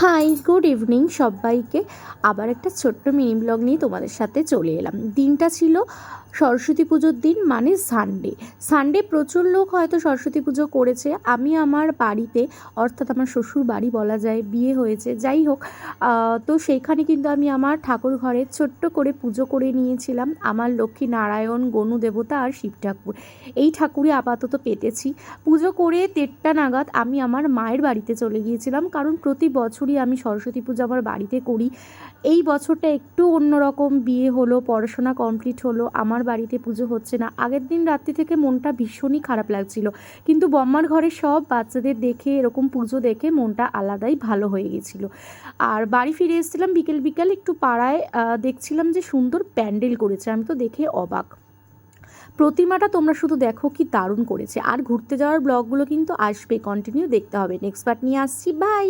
High, good evening সবাইকে। আবার একটা ছোট্ট মিনি ব্লগ নিয়ে তোমাদের সাথে চলে এলাম। দিনটা ছিল সরস্বতী পুজোর দিন, মানে সানডে। সানডে প্রচুর লোক হয়তো সরস্বতী পুজো করেছে। আমি আমার বাড়িতে, অর্থাৎ আমার শ্বশুর বাড়ি বলা যায়, বিয়ে হয়েছে, যাই হোক, তো সেইখানে কিন্তু আমি আমার ঠাকুর ঘরে ছোট্ট করে পুজো করে নিয়েছিলাম। আমার লক্ষ্মী নারায়ণ, গণু দেবতা আর শিব ঠাকুর, এই ঠাকুরই আপাতত পেতেছি। পুজো করে 1:30 নাগাদ আমি আমার মায়ের বাড়িতে চলে গিয়েছিলাম, কারণ প্রতি বছরই আমি সরস্বতী পুজো আমার বাড়িতে করি। এই বছরটা একটু অন্যরকম, বিয়ে হলো, পড়াশোনা কমপ্লিট হলো, আমার বাড়িতে পুজো হচ্ছে না। আগের দিন রাত্রি থেকে মনটা ভীষণই খারাপ লাগছিল, কিন্তু বম্মার ঘরে সব বাচ্চাদের দেখে, এরকম পুজো দেখে মনটা আলাদাই ভালো হয়ে গেছিলো। আর বাড়ি ফিরে এসেছিলাম বিকেল বিকেল, একটু পাড়ায় দেখছিলাম যে সুন্দর প্যান্ডেল করেছে। আমি তো দেখে অবাক। প্রতিমাটা তোমরা শুধু দেখো কি দারুণ করেছে। আর ঘুরতে যাওয়ার ব্লগগুলো কিন্তু আসবে, কন্টিনিউ দেখতে হবে। নেক্সট পার্ট নিয়ে আসছি, বাই।